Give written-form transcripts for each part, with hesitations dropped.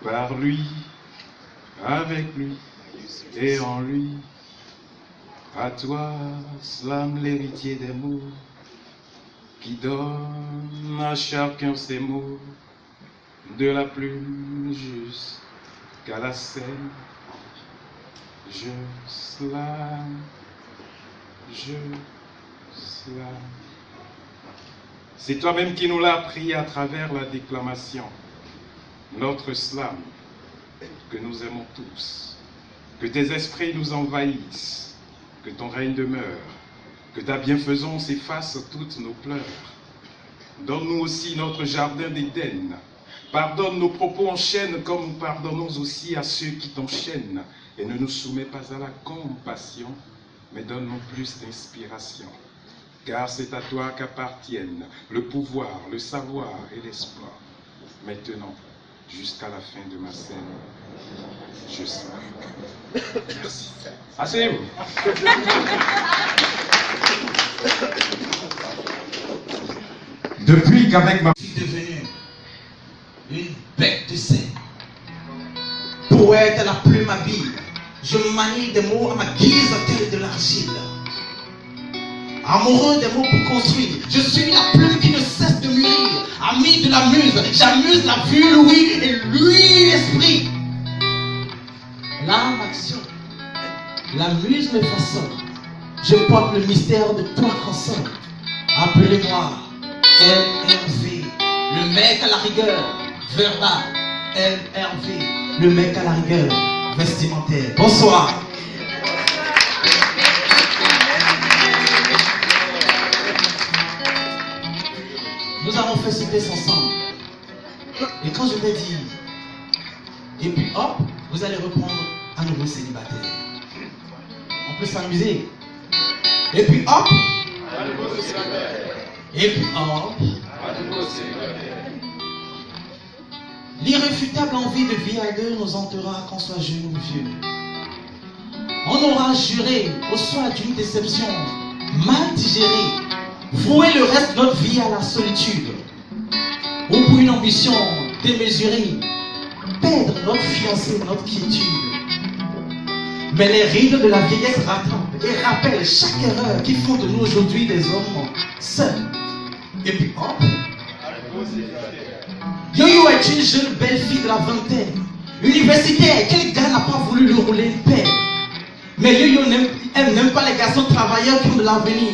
par lui, avec lui et en lui. À toi, Slam, l'héritier des mots, qui donne à chacun ses mots, de la plume jusqu'à la scène. Je slam, je slam. C'est toi-même qui nous l'as appris à travers la déclamation. Notre slam, que nous aimons tous, que tes esprits nous envahissent, que ton règne demeure, que ta bienfaisance efface toutes nos pleurs. Donne-nous aussi notre jardin d'Éden. Pardonne nos propos en chaîne comme nous pardonnons aussi à ceux qui t'enchaînent. Et ne nous soumets pas à la compassion, mais donne-nous plus d'inspiration. Car c'est à toi qu'appartiennent le pouvoir, le savoir et l'espoir. Maintenant, jusqu'à la fin de ma scène, je serai. Merci. Asseyez-vous. Depuis qu'avec ma... Je suis devenu une bête de scène. Poète à la plume habile, je manie des mots à ma guise telle de l'argile. Amoureux des mots pour construire, je suis la plume qui ne cesse de mûrir. Ami de la muse, j'amuse la vue, l'ouïe et lui l'esprit. L'âme action, la muse me façonne. Je porte le mystère de toi consonne. Appelez-moi LRV, le mec à la rigueur, verbal. LRV, le mec à la rigueur, vestimentaire. Bonsoir. Nous avons fait ce test ensemble. Et quand je vais dire, et puis hop, vous allez reprendre à nouveau célibataire. On peut s'amuser. Et puis hop, à nouveau célibataire. Et puis hop, à nouveau célibataire. L'irréfutable envie de vie à deux nous hantera qu'on soit jeune ou vieux. On aura juré au soir d'une déception mal digérée, vouer le reste de notre vie à la solitude, ou pour une ambition démesurée, perdre notre fiancé, notre quiétude. Mais les rides de la vieillesse rattrapent et rappellent chaque erreur qui font de nous aujourd'hui des hommes seuls. Et puis hop, Yo-Yo est une jeune belle fille de la vingtaine, universitaire. Quel gars n'a pas voulu lui rouler une pelle? Mais Yo-Yo n'aime pas les garçons travailleurs qui ont de l'avenir.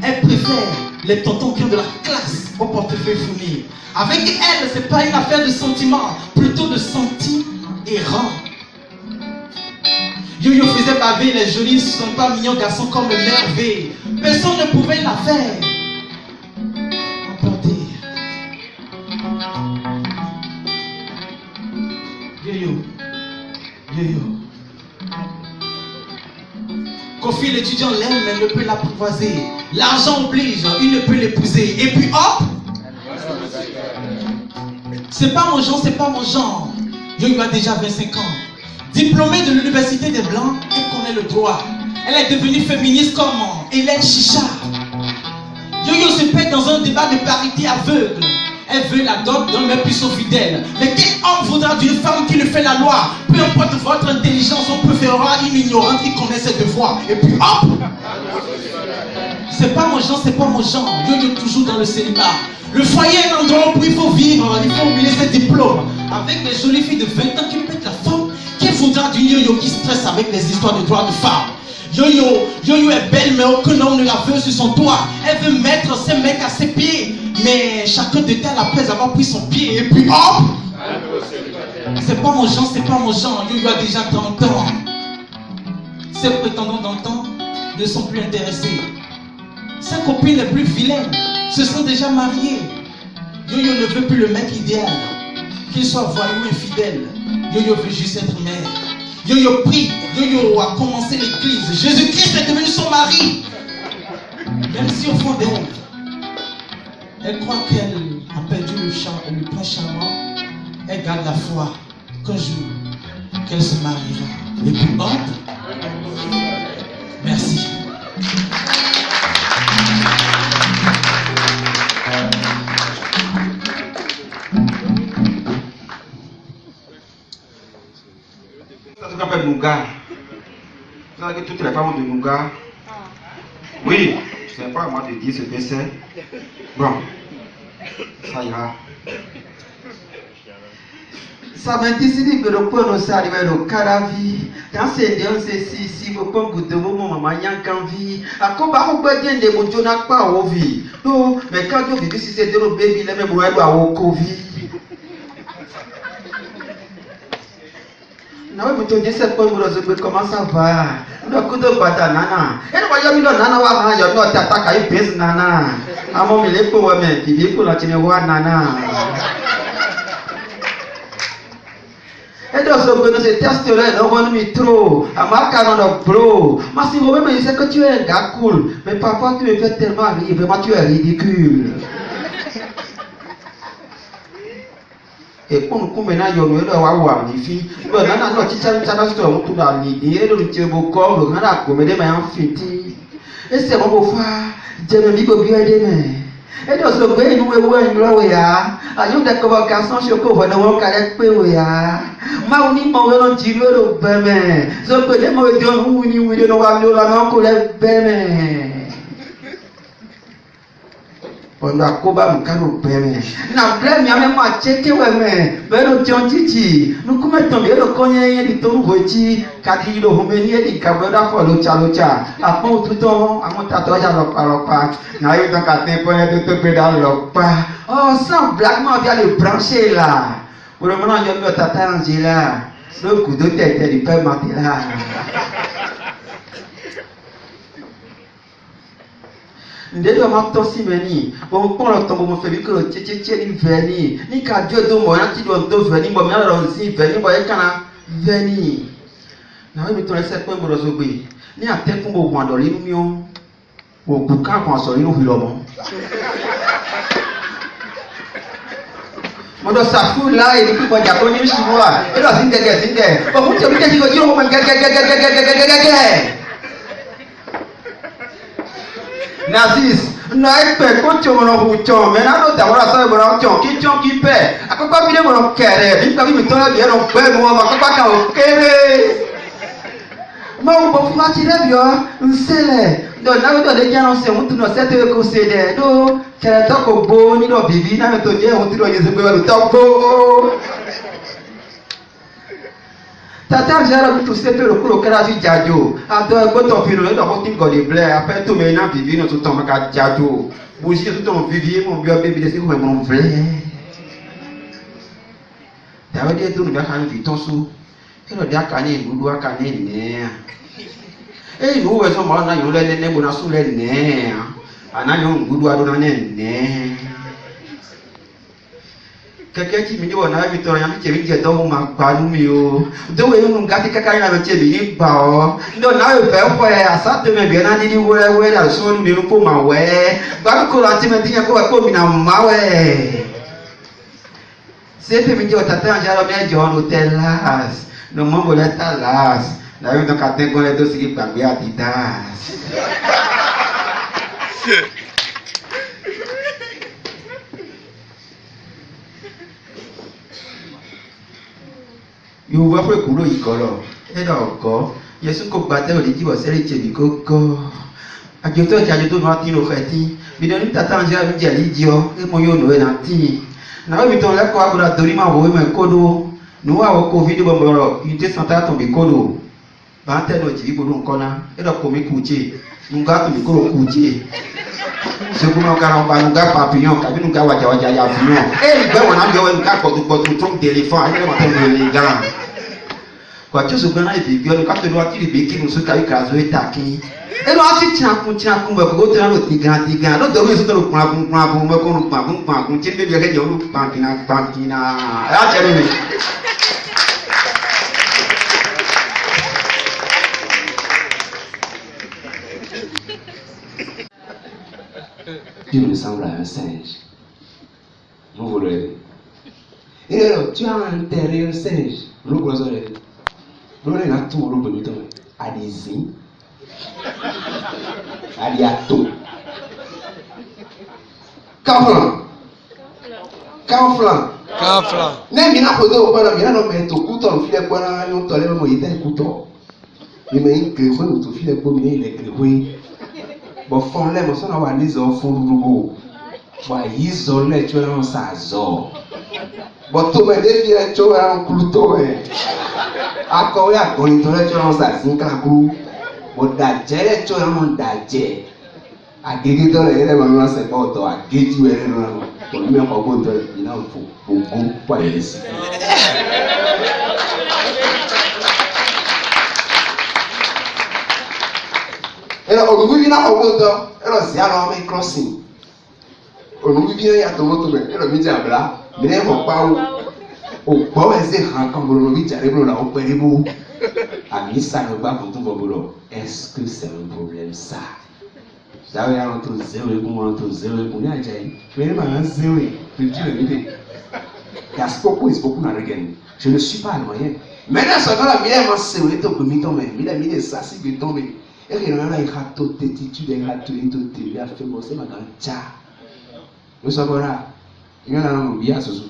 Elle préfère les tontons qui ont de la classe au portefeuille fourni. Avec elle, c'est pas une affaire de sentiment, plutôt de senti errant. Yo-Yo faisait baver les jolis, ce ne sont pas mignons garçons comme le merveille. Personne ne pouvait la faire emporter. Yo-Yo, Yo-Yo. Kofi l'étudiant l'aime mais ne peut l'apprivoiser. L'argent oblige, il ne peut l'épouser. Et puis hop, c'est pas mon genre, c'est pas mon genre. Yo-Yo a déjà 25 ans. Diplômée de l'université des Blancs, elle connaît le droit. Elle est devenue féministe comme Hélène Chicha. Yo-Yo se pète dans un débat de parité aveugle. Elle veut la dot d'un mec puissant fidèle. Mais quel homme voudra d'une femme qui ne fait la loi? Peu importe votre intelligence, on préférera une ignorante qui connaît ses devoirs. Et puis hop, c'est pas mon genre, c'est pas mon genre. Yo-Yo toujours dans le célibat. Le foyer est un endroit où il faut vivre, il faut oublier ses diplômes. Avec les jolies filles de 20 ans qui pètent la forme. Qui voudra d'une Yo-Yo qui stresse avec les histoires de droits de femmes? Yo-Yo est belle mais aucun homme ne la veut sur son toit. Elle veut mettre ses mecs à ses pieds. Mais chacun de tel après avoir pris son pied. Et puis hop, c'est pas mon genre, c'est pas mon genre. Yo-Yo a déjà 30 ans. Ses prétendants d'antan ne sont plus intéressés. Ses copines les plus vilaines se sont déjà mariées. Yo-Yo ne veut plus le mec idéal, qu'il soit voyou infidèle. Yo-Yo veut juste être mère. Yo-Yo prie, Yo-Yo a commencé l'église. Jésus-Christ est devenu son mari. Même si au fond d'elle, elle croit qu'elle a perdu le prince charmant, elle garde la foi qu'un jour, qu'elle se mariera. Et puis hop, merci. de Nougat. Vous savez que toutes les femmes ont de Nougat. Oui, ce n'est pas à moi de dire ce que c'est. Bon, ça ira. Ça m'a dit si que le point nous arrive au Caravi. Dans ces deux, si vous pouvez goûter vos mamans, il y a qu'un vie. À quoi on peut dire des moutons n'a pas au vie. Non, mais quand vous vivez si c'est de nos bébés, les mêmes moyens à au Covid. Non, mais tu dis cette fois, comment ça va? Le coup de patate, nana. Et le voyage, il y a nana, il y a notre attaque à une pièce, nana. À mon milieu, pour moi, mais il vit pour la tinewa, nana. Et donc, ce test-là, on va nous trop. À ma carrière, on bro. Mais si vous me dites que tu es un gars cool, mais parfois tu me fais tellement rire, vraiment tu es ridicule. Et pour nous maintenant, il y a une autre fille. Mais maintenant, notre teacher, nous avons tout dans l'idée. Et nous avons beaucoup de gens qui ont des mains fiti. Et c'est bon pour faire. Je me dis que bien demain. Et donc, ce que nous avons eu là, à une des convocations, je peux voir nos caractères. Ma uni ma welo jilo lo beme. So ko le mo di on uni wi no wa lo la no ko le beme. Ondo akoba mkano beme. Na blame ya me ma cheke we me. Be no tion titi. Nu kuma tombe lo konye ye di to ngochi. Kadi lo homeni e di kabeda fo lo cha. Apo tuton amon tato ja lo pa. Na yo donc à tempo ne to pe da lo pa. Oh, sans blague moi vient le brancher là. Pour le moment, il y a eu tata Angela. Le coup de tête du père Mandela. Ndé doit m'entendre si meni. Bon, pour le temps, mon frère, que le tchétché ni veni. Ni qu'à Dieu de moi, qui doit te venir, moi, mais alors si veni, moi, il can'a veni. Na oui, mais ton laisser point pour le zoubé. Ni à tête pour moi dans l'illumion. Au boucan, quand on sort, il nous vit l'homme. Mon dos ça fout là et puis quand il y a connu chez moi et là c'est bon vous savez que je dis on Nazis naik pe ko chomo no cho me na no da wala sa bo cho ki pe akoko bi le mo kere bi ka bi mi to la bi no pe mo ma ko ka o kere ma o bo fu ma ti le bi o nsele do na do le jano se mutu no se te ko se de do kere to ko bo ni do bibi na to je o ti do yese pe wa to bo tata jara bi to se pe ro ko kera fi jajo ado egbo to fi ro do ko tin go de ble ape to me na bibi no to ton ka jajo bo si to ton bibi mo bi o bibi de se ko mo vle dawe de to no ga kan fi ton so e no da kan ni gudu aka ni ne e no we so ma na yo le ne bo na so le ne ana yo gudu ado na ne keke ti mi ni wona mi to yan mi che mi je do mo ma pa nu mi o do we nu ga ti kaka yan mi che mi ni ba o ndo na we fe fo e asa te me bi na ni we la so nu ni po ma we ba ko la ti me ti yan ko mi na ma we se pe mi je o tata an jaro mi je on hotel las no mo bo le ta las la yo to ka te ko le do si gba gbe Adidas you wa fwe kulo ikolo e do ko yesu ko gbate o di jibo seri chebi koko ajoto no ti no feti bi do ni tata anja mi je li dio e mo yo no e na ti na we mi ton le ko agura tori ma wo me kodo no wa wo covid bo mo ite santa to bi kodo ba te no ji bo nko na e do ko mi kuche nga to mi ko kuche se ko ma ka ba nga papillon ka bi nga waja ya papillon e gbe won na bi o nga ko to tron téléphone ai ma te le ga kwa choso gana ibi bi onu ka to lo ati bi ki nu so ka ika zo itaki e lo ati tiakun be ko to na lo tigan lo do mi so to lo kun me ko nu kun ti be bi ke je lu pankina ya te mi Tu me sembles à un singe. Vous voulez. Et alors, tu as enterré un singe. L'eau pour ça. L'eau est là tout le bonito. Allez-y. Allez à tout. Quand Kaufland. Kaufland. Ne mina photo au bana mina no meto kuto on file kwa na no tole mo yita kuto. Ni me in ko no to file ko mi ile kwe. Bo fon le mo so na wa ni zo fon rugo. Wa yizo le cho na sa zo. Bo to me de file cho na kuto e. Ako ya ko ni to le cho na sa sin ka ku. Bo da je le cho na mo da je. Agege to le ile mo se ko to agege we le no. Bo mi ko go to ina fo. Ogo pa esi. Ela ogo vi na ogo to, ela si ala o me crossing. Ogo vi na ya to moto me, ela mi ja bla, mi ne mo pa o. O gbo e se han kan bolo mi jare bolo la o pere bo. Ami sa no ba fun tun bolo. Est-ce que c'est un problème ça? Ça va ya to zero e kun to zero e kun ni ajai. Me ma na zero e, tu dis le vite. Je ne suis pas almoyen. Maintenant, ce gars-là, il a massé, il est au comité, il a mis des sassis, il est tombé. Et il a tout attitude, il a tout, il a fait bosser ma grande tcha. Nous sommes là. Il y a un billard, ce soir.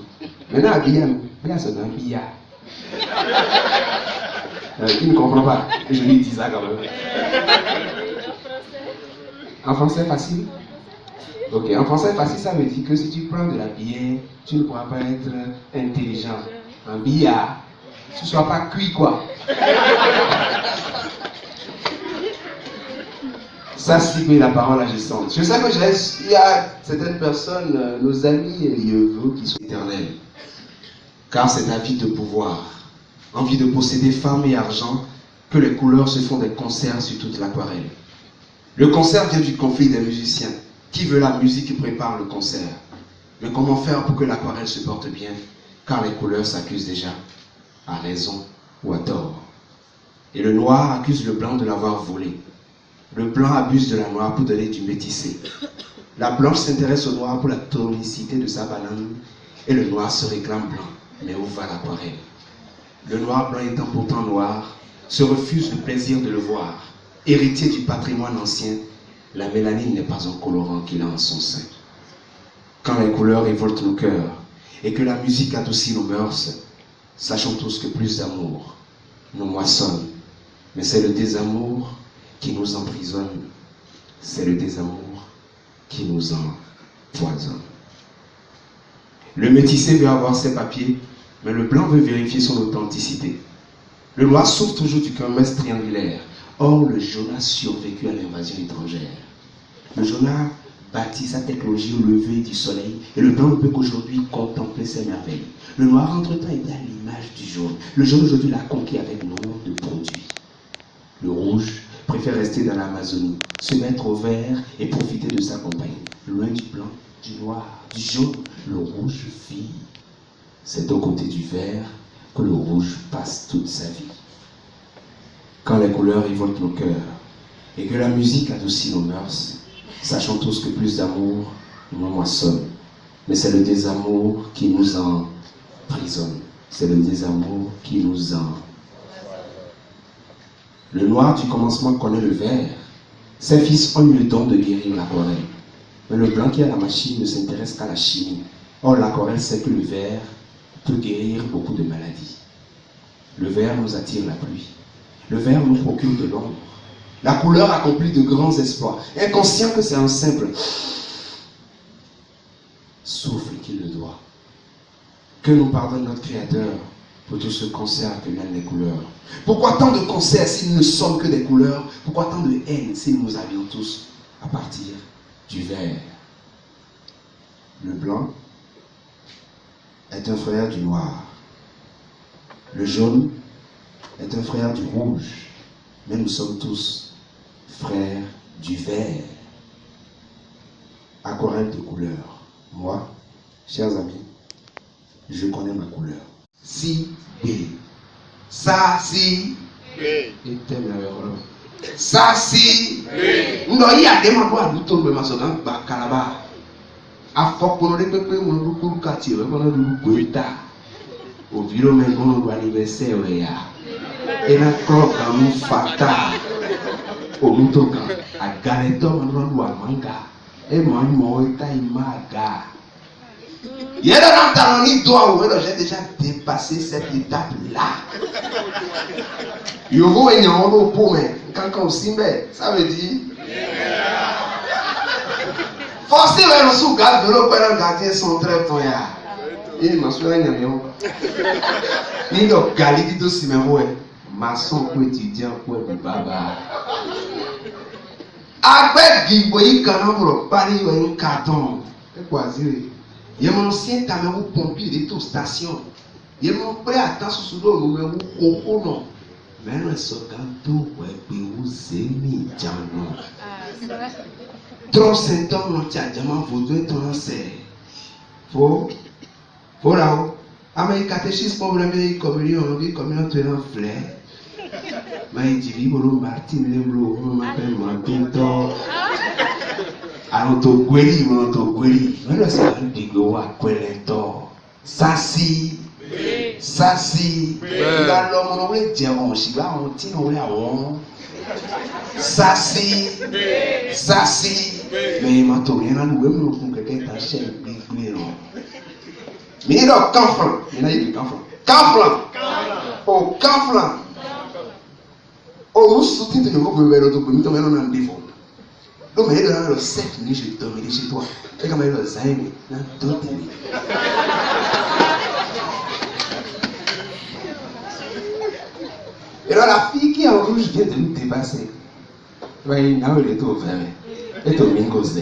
Maintenant, billard, c'est un billard. Il ne comprend pas. Je lui dis ça quand même. En français facile? Ok, en français facile, ça veut dire que si tu prends de la bière, tu ne pourras pas être intelligent. Un billard, tu ne sois pas cuit quoi. Ça, c'est que la parole agissante. Je sais que il y a certaines personnes, nos amis lieux qui sont éternels. Car c'est un vide de pouvoir, envie de posséder femme et argent, que les couleurs se font des concerts sur toute l'aquarelle. Le concert vient du conflit des musiciens. Qui veut la musique qui prépare le concert? Mais comment faire pour que l'aquarelle se porte bien? Car les couleurs s'accusent déjà, à raison ou à tort. Et le noir accuse le blanc de l'avoir volé. Le blanc abuse de la noire pour donner du métissé. La blanche s'intéresse au noir pour la tonicité de sa banane. Et le noir se réclame blanc. Mais où va l'aquarelle? Le noir blanc étant pourtant noir, se refuse le plaisir de le voir. Héritier du patrimoine ancien, la mélanine n'est pas un colorant qu'il a en son sein. Quand les couleurs révoltent nos cœurs et que la musique adoucit nos mœurs, sachons tous que plus d'amour nous moissonne. Mais c'est le désamour qui nous emprisonne. C'est le désamour qui nous empoisonne. Le métissé veut avoir ses papiers, mais le blanc veut vérifier son authenticité. Le noir souffre toujours du commerce triangulaire. Or, le jaune a survécu à l'invasion étrangère. Le jaune a bâti sa technologie au lever du soleil et le blanc ne peut qu'aujourd'hui contempler ses merveilles. Le noir, entre-temps, était à l'image du jaune. Le jaune, aujourd'hui, l'a conquis avec nombre de produits. Le rouge préfère rester dans l'Amazonie, se mettre au vert et profiter de sa compagnie. Loin du blanc, du noir, du jaune, le rouge vit. C'est aux côtés du vert que le rouge passe toute sa vie. Quand les couleurs révoltent nos cœurs et que la musique adoucit nos mœurs, sachons tous que plus d'amour nous moissonne. Mais c'est le désamour qui nous emprisonne. C'est le désamour qui nous en... Le noir du commencement connaît le vert. Ses fils ont eu le don de guérir l'aquarelle. Mais le blanc qui a la machine ne s'intéresse qu'à la chimie. Or, l'aquarelle sait que le vert peut guérir beaucoup de maladies. Le vert nous attire la pluie. Le vert nous procure de l'ombre. La couleur accomplit de grands exploits. Inconscient que c'est un simple souffle qu'il le doit. Que nous pardonne notre Créateur pour tout ce concert que mènent les couleurs. Pourquoi tant de concerts s'ils ne sont que des couleurs? Pourquoi tant de haine si nous avions tous à partir du vert? Le blanc est un frère du noir. Le jaune est un frère du rouge. Mais nous sommes tous frères du vert. Aquarelle de couleur. Moi, chers amis, je connais ma couleur. Si B. Ça si B. Ça si B. Non, il y a des mamans à l'outon de ma soeur, Bakalaba. A fort pour le peuple, on nous coule quartier, on nous coule tard. Au violon, on nous anniversaire, et la croque à nous fatal. Au moutoka, à galeton, on nous a manga. Et moi, moi, taille maga. Il y a un talent, il doit ouvrir, j'ai déjà dépassé cette étape-là. Il y a un repos, mais quand on s'y met, ça veut dire. Forcément, le sous-garde de l'opéra gardien sont très bons. Il m'a souhaité un ami. Il doit garder tout ce même ouais. Maçon pour étudiant pour le baba. Avec Guiboyi Canon pour Paris ou un carton. C'est quoi dire? Il y a mon ancien camion pompier de toute station. Il y a mon prêt à temps sous l'eau, mais vous non. Mais le sogato, ouais, puis vous aimez, Djano. Trop symptômes, non, tiens, Djama, vous devez t'enseigner. Faut là, avec catéchisme, pour le communion, on communion, tu es en flair. Mais il dit, Martin, le bleu, on m'appelle Martin. Alors, tu guéris, mais le Seigneur dit que tu as guéri. Ça, si. Il a l'homme, on va dire, on s'y va, on tient, on va on. Ça, si. Mais il m'a tourné, il a loué, mais quelqu'un t'a cher, mais il a Canflan. Il a dit Canflan. Oh, Canflan. Oh, nous soutenons de nouveau que nous avons un défaut. Donc, il a le 7 minutes, je dormais chez toi. Et comme il a le 5 minutes, il a tout aimé. Et alors, la fille qui est en rouge vient de nous dépasser. Il n'a pas eu le tour vers elle. Et tout le monde gosse.